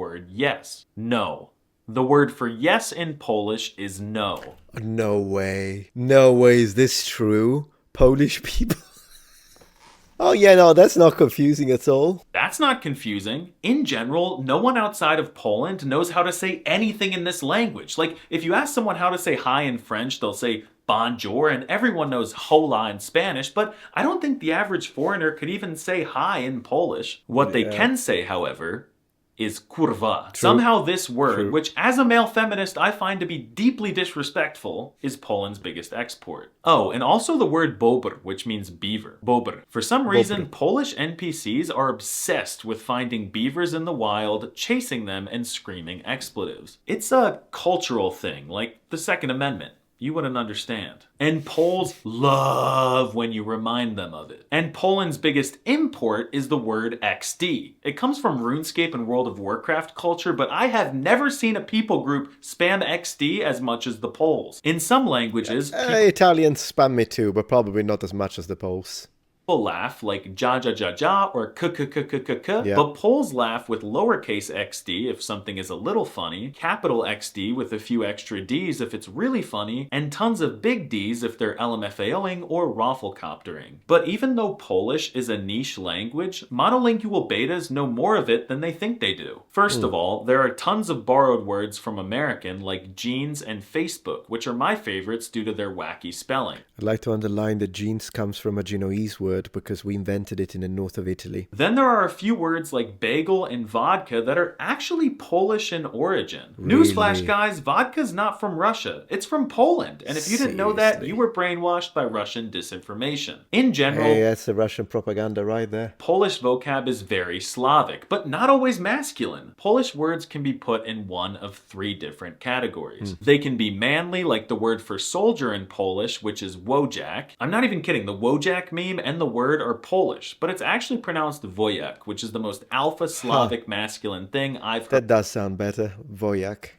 word yes. No. The word for yes in Polish is no. No way. No way is this true? Polish people? Oh yeah, no, that's not confusing at all. That's not confusing. In general, no one outside of Poland knows how to say anything in this language. Like, if you ask someone how to say hi in French, they'll say bonjour, and everyone knows hola in Spanish, but I don't think the average foreigner could even say hi in Polish. What they can say, however, is kurwa. True. Somehow this word, True. which as a male feminist I find to be deeply disrespectful, is Poland's biggest export. Oh, and also the word bobr, which means beaver. Bobr. For some reason, Polish NPCs are obsessed with finding beavers in the wild, chasing them, and screaming expletives. It's a cultural thing, like the Second Amendment. You wouldn't understand. And Poles love when you remind them of it. And Poland's biggest import is the word XD. It comes from RuneScape and World of Warcraft culture, but I have never seen a people group spam XD as much as the Poles. In some languages, Italians spam me too, but probably not as much as the Poles. people laugh like ja ja ja ja or k k k k k k, but Poles laugh with lowercase xd if something is a little funny, capital XD with a few extra D's if it's really funny, and tons of big D's if they're LMFAOing or rafflecoptering. But even though Polish is a niche language, monolingual betas know more of it than they think they do. First of all, there are tons of borrowed words from American like jeans and Facebook, which are my favorites due to their wacky spelling. I'd like to underline that jeans comes from a Genoese word because we invented it in the north of Italy. Then there are a few words like bagel and vodka that are actually Polish in origin. Really? Newsflash, guys, vodka's not from Russia. It's from Poland. And if you didn't know that, you were brainwashed by Russian disinformation. In general, Hey, that's the Russian propaganda right there. Polish vocab is very Slavic, but not always masculine. Polish words can be put in one of three different categories. They can be manly, like the word for soldier in Polish, which is wojak. I'm not even kidding, the wojak meme and the word are Polish, but it's actually pronounced wojak, which is the most alpha Slavic masculine thing I've heard. That does sound better. Wojak.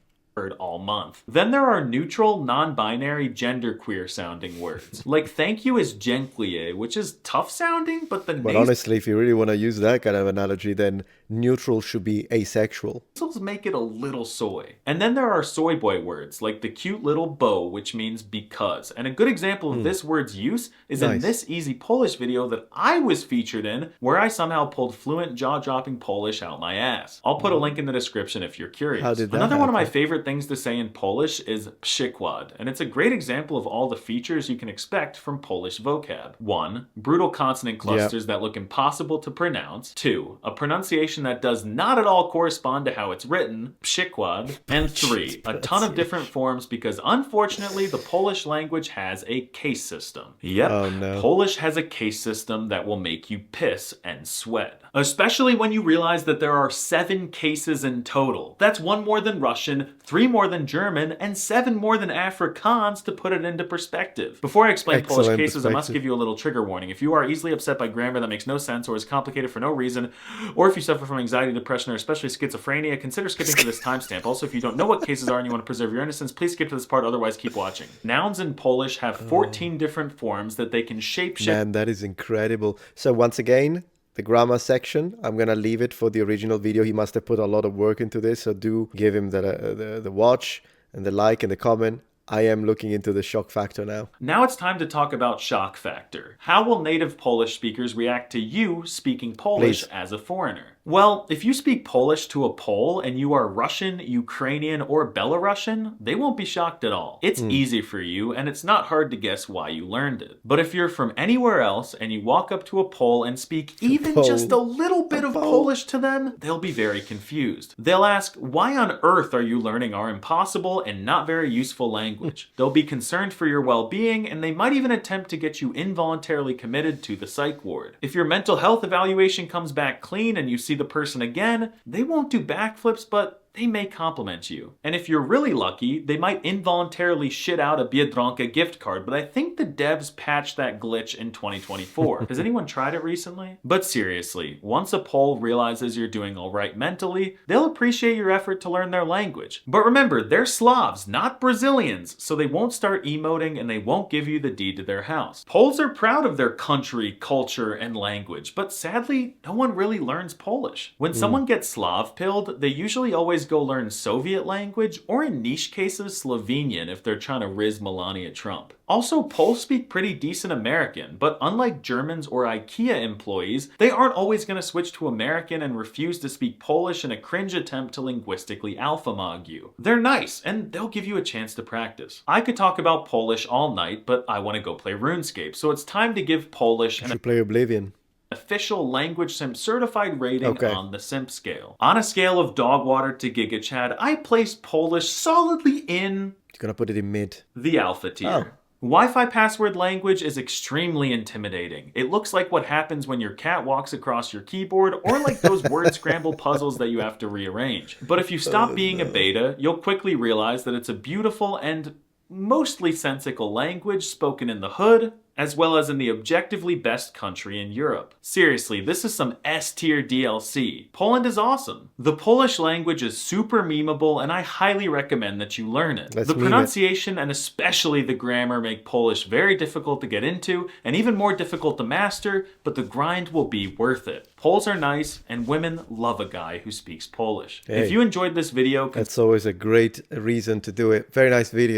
All month. Then there are neutral, non-binary, genderqueer sounding words. Like thank you is dziękuję, which is tough sounding, but the But honestly, if you really want to use that kind of analogy, then neutral should be asexual. nasals make it a little soy. And then there are soy boy words, like the cute little bow, which means because. And a good example of this word's use is in this easy Polish video that I was featured in, where I somehow pulled fluent jaw-dropping Polish out my ass. I'll put a link in the description if you're curious. How did that Another one of my happen? favorite things to say in Polish is przykład, and it's a great example of all the features you can expect from Polish vocab. 1. Brutal consonant clusters that look impossible to pronounce. 2. A pronunciation that does not at all correspond to how it's written, przykład. And 3. A ton of different forms because unfortunately the Polish language has a case system. Yep, Oh, no. Polish has a case system that will make you piss and sweat. Especially when you realize that there are 7 cases in total. That's 1 more than Russian, 3 more than German, and 7 more than Afrikaans to put it into perspective. Before I explain Polish Excellent cases, I must perspective. give you a little trigger warning. If you are easily upset by grammar that makes no sense or is complicated for no reason, or if you suffer from anxiety, depression, or especially schizophrenia, consider skipping to this timestamp. Also, if you don't know what cases are and you want to preserve your innocence, please skip to this part, otherwise keep watching. Nouns in Polish have 14 different forms that they can shapeshift. Man, that is incredible. So once again, the grammar section, I'm going to leave it for the original video. He must have put a lot of work into this, so do give him the watch and the like and the comment. I am looking into the shock factor now. Now it's time to talk about shock factor. How will native Polish speakers react to you speaking Polish as a foreigner? Well, if you speak Polish to a Pole and you are Russian, Ukrainian, or Belarusian, they won't be shocked at all. It's easy for you, and it's not hard to guess why you learned it. But if you're from anywhere else and you walk up to a Pole and speak even just a little bit of Polish to them, they'll be very confused. They'll ask, why on earth are you learning our impossible and not very useful language? They'll be concerned for your well-being, and they might even attempt to get you involuntarily committed to the psych ward. If your mental health evaluation comes back clean and you see the person again, they won't do backflips, but they may compliment you. And if you're really lucky, they might involuntarily shit out a Biedronka gift card, but I think the devs patched that glitch in 2024. Has anyone tried it recently? But seriously, once a Pole realizes you're doing alright mentally, they'll appreciate your effort to learn their language. But remember, they're Slavs, not Brazilians, so they won't start emoting and they won't give you the deed to their house. Poles are proud of their country, culture, and language, but sadly, no one really learns Polish. When someone gets Slav-pilled, they usually always go learn Soviet language, or in niche cases, Slovenian if they're trying to riz Melania Trump. Also, Poles speak pretty decent American, but unlike Germans or IKEA employees, they aren't always going to switch to American and refuse to speak Polish in a cringe attempt to linguistically alphamog you. They're nice, and they'll give you a chance to practice. I could talk about Polish all night, but I want to go play RuneScape, so it's time to give Polish You should play Oblivion. Official language simp certified rating on the simp scale. On a scale of dog water to Giga Chad, I placed Polish solidly in... You're gonna put it in mid. The alpha tier. Wi-Fi password language is extremely intimidating. It looks like what happens when your cat walks across your keyboard, or like those word scramble puzzles that you have to rearrange. But if you stop being a beta, you'll quickly realize that it's a beautiful and mostly sensical language spoken in the hood, as well as in the objectively best country in Europe. Seriously, this is some S-tier DLC. Poland is awesome. The Polish language is super memeable, and I highly recommend that you learn it. The pronunciation and especially the grammar make Polish very difficult to get into, and even more difficult to master, but the grind will be worth it. Poles are nice, and women love a guy who speaks Polish. Hey, if you enjoyed this video... That's always a great reason to do it. Very nice video.